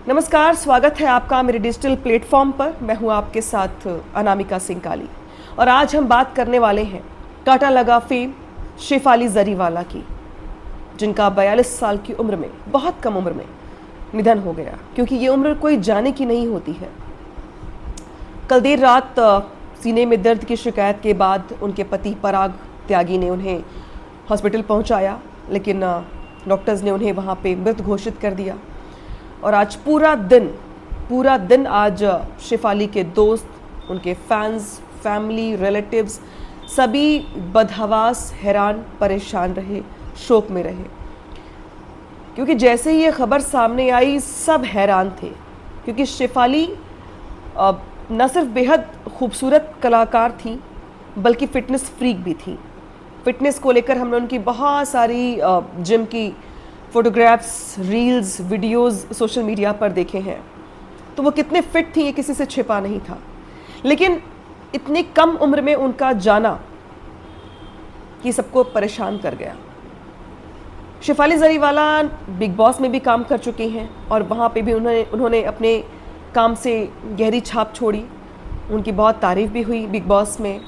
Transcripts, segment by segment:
नमस्कार, स्वागत है आपका मेरे डिजिटल प्लेटफॉर्म पर। मैं हूं आपके साथ अनामिका सिंह काली और आज हम बात करने वाले हैं कांटा लगा फेम शेफाली जरीवाला की, जिनका 42 साल की उम्र में, बहुत कम उम्र में निधन हो गया, क्योंकि ये उम्र कोई जाने की नहीं होती है। कल देर रात सीने में दर्द की शिकायत के बाद उनके पति पराग त्यागी ने उन्हें हॉस्पिटल पहुंचाया, लेकिन डॉक्टर्स ने उन्हें वहां पे मृत घोषित कर दिया। और आज पूरा दिन आज शेफाली के दोस्त, उनके फैंस, फैमिली, रिलेटिव्स सभी बदहवास, हैरान, परेशान रहे, शोक में रहे, क्योंकि जैसे ही ये खबर सामने आई सब हैरान थे। क्योंकि शेफाली न सिर्फ बेहद खूबसूरत कलाकार थी, बल्कि फ़िटनेस फ्रीक भी थी। फ़िटनेस को लेकर हमने उनकी बहुत सारी जिम की photographs, reels, videos social media पर देखे हैं। तो वो कितने फिट थी ये किसी से छिपा नहीं था। लेकिन इतनी कम उम्र में उनका जाना ये सबको परेशान कर गया। शेफाली जरीवाला बिग बॉस में भी काम कर चुकी हैं और वहाँ पे भी उन्होंने अपने काम से गहरी छाप छोड़ी। उनकी बहुत तारीफ़ भी हुई बिग बॉस में,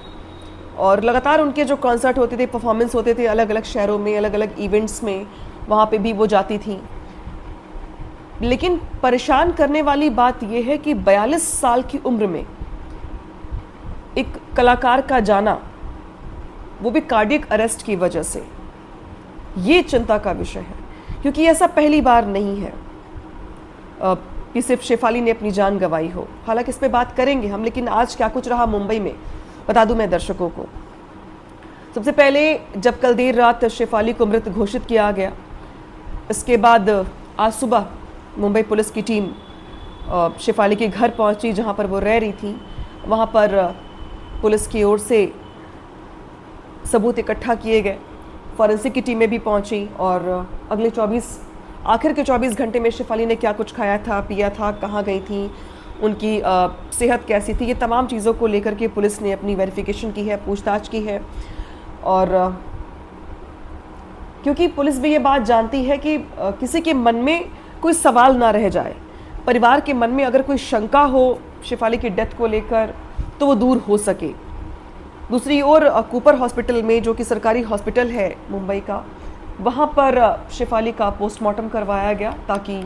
और लगातार उनके जो कॉन्सर्ट होते थे, परफॉर्मेंस होते थे अलग अलग शहरों में, अलग अलग इवेंट्स में, वहाँ पे भी वो जाती थी। लेकिन परेशान करने वाली बात यह है कि 42 साल की उम्र में एक कलाकार का जाना, वो भी कार्डियक अरेस्ट की वजह से, ये चिंता का विषय है। क्योंकि ऐसा पहली बार नहीं है कि सिर्फ शेफाली ने अपनी जान गंवाई हो। हालांकि इस पे बात करेंगे हम, लेकिन आज क्या कुछ रहा मुंबई में बता दूं मैं दर्शकों को। सबसे पहले जब कल देर रात शेफाली को मृत घोषित किया गया, इसके बाद आज सुबह मुंबई पुलिस की टीम शेफाली के घर पहुंची, जहां पर वो रह रही थी। वहां पर पुलिस की ओर से सबूत इकट्ठा किए गए, फॉरेंसिक की टीमें भी पहुंची, और आखिर के 24 घंटे में शेफाली ने क्या कुछ खाया था, पिया था, कहाँ गई थी, उनकी सेहत कैसी थी, ये तमाम चीज़ों को लेकर के पुलिस ने अपनी वेरिफिकेशन की है, पूछताछ की है। और क्योंकि पुलिस भी ये बात जानती है कि किसी के मन में कोई सवाल ना रह जाए, परिवार के मन में अगर कोई शंका हो शेफाली की डेथ को लेकर, तो वो दूर हो सके। दूसरी ओर कूपर हॉस्पिटल में, जो कि सरकारी हॉस्पिटल है मुंबई का, वहाँ पर शेफाली का पोस्टमार्टम करवाया गया ताकि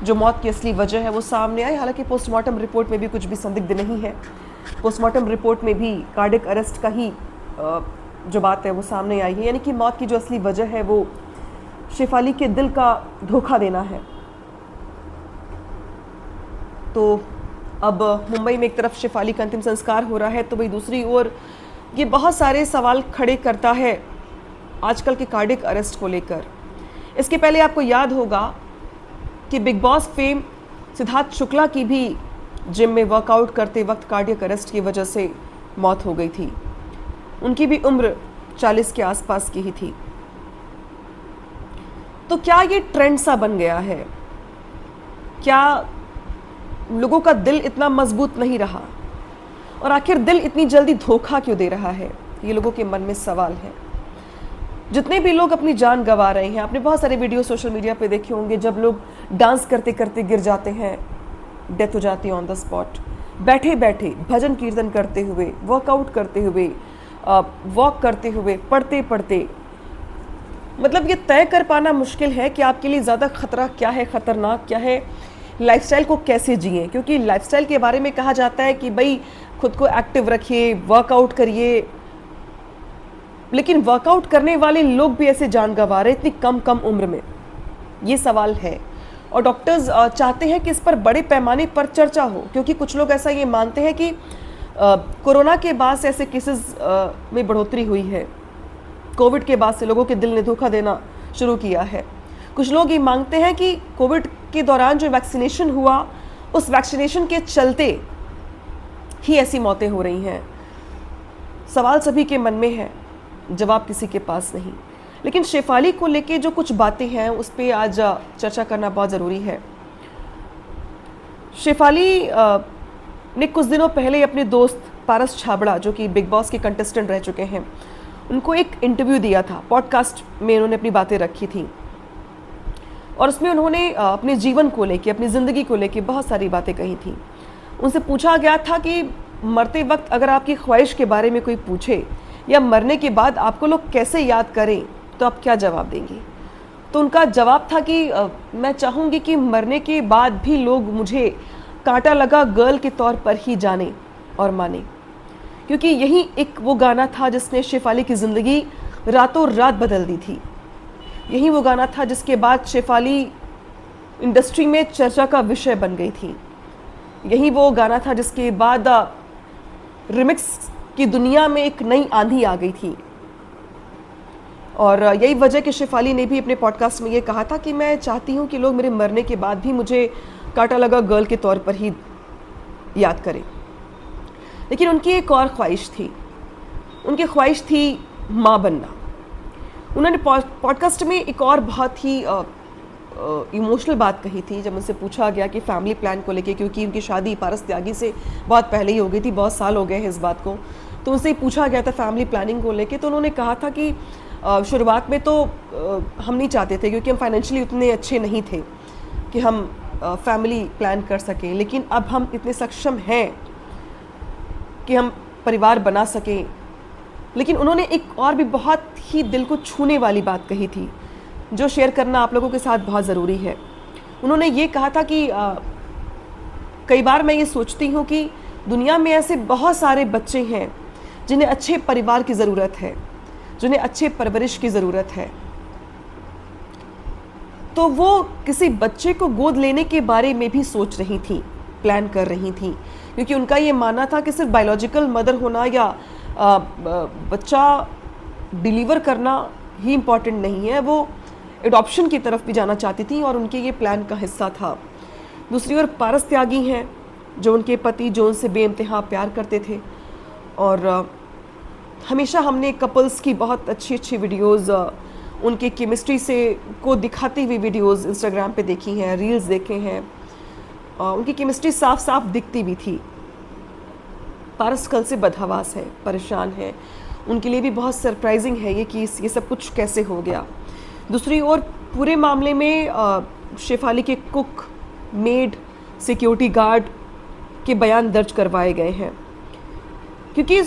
जो मौत की असली वजह है वो सामने आए। हालांकि पोस्टमार्टम रिपोर्ट में भी कुछ भी संदिग्ध नहीं है। पोस्टमार्टम रिपोर्ट में भी कार्डियक अरेस्ट का ही जो बात है वो सामने आई है, यानी कि मौत की जो असली वजह है वो शेफाली के दिल का धोखा देना है। तो अब मुंबई में एक तरफ शेफाली का अंतिम संस्कार हो रहा है, तो वही दूसरी ओर ये बहुत सारे सवाल खड़े करता है आजकल के कार्डियक अरेस्ट को लेकर। इसके पहले आपको याद होगा कि big boss fame Siddharth Shukla की भी जिम में वर्कआउट करते वक्त कार्डियक अरेस्ट की वजह से मौत हो गई थी। उनकी भी उम्र 40 के आसपास की ही थी। तो क्या ये ट्रेंड सा बन गया है? क्या लोगों का दिल इतना मजबूत नहीं रहा? और आखिर दिल इतनी जल्दी धोखा क्यों दे रहा है? ये लोगों के मन में सवाल है। जितने भी लोग अपनी जान गंवा रहे हैं, आपने बहुत सारे वीडियो सोशल मीडिया पे देखे होंगे, जब लोग डांस करते करते गिर जाते हैं, डेथ हो जाती है ऑन द स्पॉट, बैठे बैठे भजन कीर्तन करते हुए, वर्कआउट करते हुए, वॉक करते हुए, पढ़ते पढ़ते। मतलब ये तय कर पाना मुश्किल है कि आपके लिए ज़्यादा खतरा क्या है, ख़तरनाक क्या है, लाइफस्टाइल को कैसे जिए। क्योंकि लाइफस्टाइल के बारे में कहा जाता है कि भाई खुद को एक्टिव रखिए, वर्कआउट करिए, लेकिन वर्कआउट करने वाले लोग भी ऐसे जान गंवा रहे इतनी कम उम्र में, ये सवाल है। और डॉक्टर्स चाहते हैं कि इस पर बड़े पैमाने पर चर्चा हो, क्योंकि कुछ लोग ऐसा ये मानते हैं कि कोरोना के बाद से ऐसे केसेस में बढ़ोतरी हुई है। कोविड के बाद से लोगों के दिल ने धोखा देना शुरू किया है। कुछ लोग ये मांगते हैं कि कोविड के दौरान जो वैक्सीनेशन हुआ, उस वैक्सीनेशन के चलते ही ऐसी मौतें हो रही हैं। सवाल सभी के मन में है, जवाब किसी के पास नहीं। लेकिन शेफाली को लेके जो कुछ बातें हैं उस पर आज चर्चा करना बहुत ज़रूरी है। शेफाली ने कुछ दिनों पहले अपने दोस्त पारस छाबड़ा, जो कि बिग बॉस के कंटेस्टेंट रह चुके हैं, उनको एक इंटरव्यू दिया था। पॉडकास्ट में उन्होंने अपनी बातें रखी थी। और उसमें उन्होंने अपने जीवन को लेके, अपनी ज़िंदगी को लेके बहुत सारी बातें कही थी। उनसे पूछा गया था कि मरते वक्त अगर आपकी ख्वाहिश के बारे में कोई पूछे या मरने के बाद आपको लोग कैसे याद करें तो आप क्या जवाब देंगी। तो उनका जवाब था कि मैं चाहूँगी कि मरने के बाद भी लोग मुझे कांटा लगा गर्ल के तौर पर ही जाने और माने, क्योंकि यही एक वो गाना था जिसने शेफाली की ज़िंदगी रातों रात बदल दी थी। यही वो गाना था जिसके बाद शेफाली इंडस्ट्री में चर्चा का विषय बन गई थी। यही वो गाना था जिसके बाद रिमिक्स की दुनिया में एक नई आंधी आ गई थी। और यही वजह कि शेफाली ने भी अपने पॉडकास्ट में ये कहा था कि मैं चाहती हूँ कि लोग मेरे मरने के बाद भी मुझे कांटा लगा गर्ल के तौर पर ही याद करें। लेकिन उनकी एक और ख्वाहिश थी, उनकी ख्वाहिश थी माँ बनना। उन्होंने पॉडकास्ट में एक और बहुत ही इमोशनल बात कही थी जब उनसे पूछा गया कि फैमिली प्लान को लेके, क्योंकि उनकी शादी पारस त्यागी से बहुत पहले ही हो गई थी, बहुत साल हो गए हैं इस बात को। तो उनसे पूछा गया था फैमिली प्लानिंग को लेके, तो उन्होंने कहा था कि शुरुआत में तो हम नहीं चाहते थे, क्योंकि हम फाइनेंशियली उतने अच्छे नहीं थे कि हम फैमिली प्लान कर सकें, लेकिन अब हम इतने सक्षम हैं कि हम परिवार बना सकें। लेकिन उन्होंने एक और भी बहुत ही दिल को छूने वाली बात कही थी जो शेयर करना आप लोगों के साथ बहुत ज़रूरी है। उन्होंने ये कहा था कि कई बार मैं ये सोचती हूँ कि दुनिया में ऐसे बहुत सारे बच्चे हैं जिन्हें अच्छे परिवार की ज़रूरत है, जिन्हें अच्छे परवरिश की ज़रूरत है। तो वो किसी बच्चे को गोद लेने के बारे में भी सोच रही थी, प्लान कर रही थी, क्योंकि उनका ये मानना था कि सिर्फ बायोलॉजिकल मदर होना या बच्चा डिलीवर करना ही इम्पॉर्टेंट नहीं है, वो एडॉप्शन की तरफ भी जाना चाहती थी और उनके ये प्लान का हिस्सा था। दूसरी ओर पारस त्यागी हैं, जो उनके पति जो उनसे बेइंतहा प्यार करते थे, और हमेशा हमने कपल्स की बहुत अच्छी अच्छी वीडियोज़, उनके केमिस्ट्री से को दिखाती हुई वीडियोज़ इंस्टाग्राम पे देखी हैं, रील्स देखे हैं। उनकी केमिस्ट्री साफ साफ दिखती भी थी। पारस कल से बदहवास है, परेशान है, उनके लिए भी बहुत सरप्राइजिंग है ये कि ये सब कुछ कैसे हो गया। दूसरी ओर पूरे मामले में शेफाली के कुक, मेड, सिक्योरिटी गार्ड के बयान दर्ज करवाए गए हैं, क्योंकि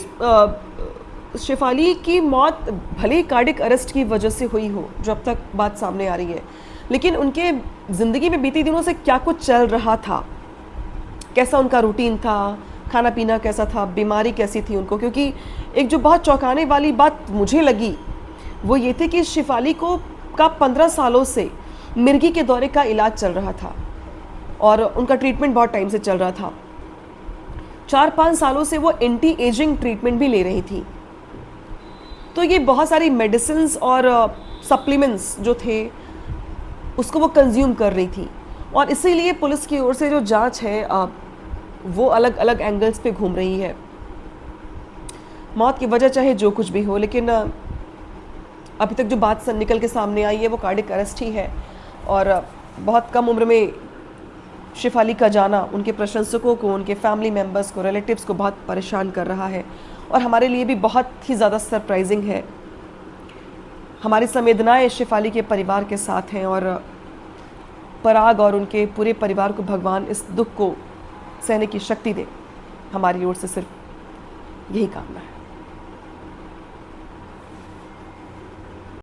शेफाली की मौत भले ही कार्डिक अरेस्ट की वजह से हुई हो, जो अब तक बात सामने आ रही है, लेकिन उनके ज़िंदगी में बीती दिनों से क्या कुछ चल रहा था, कैसा उनका रूटीन था, खाना पीना कैसा था, बीमारी कैसी थी उनको। क्योंकि एक जो बहुत चौंकाने वाली बात मुझे लगी वो ये थी कि शेफाली को का 15 सालों से मिर्गी के दौरे का इलाज चल रहा था और उनका ट्रीटमेंट बहुत टाइम से चल रहा था। 4-5 सालों से वो एंटी एजिंग ट्रीटमेंट भी ले रही थी। तो ये बहुत सारी मेडिसिन्स और सप्लीमेंट्स जो थे उसको वो कंज्यूम कर रही थी, और इसीलिए पुलिस की ओर से जो जांच है वो अलग अलग एंगल्स पे घूम रही है। मौत की वजह चाहे जो कुछ भी हो, लेकिन अभी तक जो बात निकल के सामने आई है वो कार्डिक अरेस्ट ही है, और बहुत कम उम्र में शेफाली का जाना उनके प्रशंसकों को, उनके फैमिली मेम्बर्स को, रिलेटिव्स को बहुत परेशान कर रहा है, और हमारे लिए भी बहुत ही ज़्यादा सरप्राइजिंग है। हमारी संवेदनाएं शेफाली के परिवार के साथ हैं, और पराग और उनके पूरे परिवार को भगवान इस दुख को सहने की शक्ति दे। हमारी ओर से सिर्फ यही कामना है।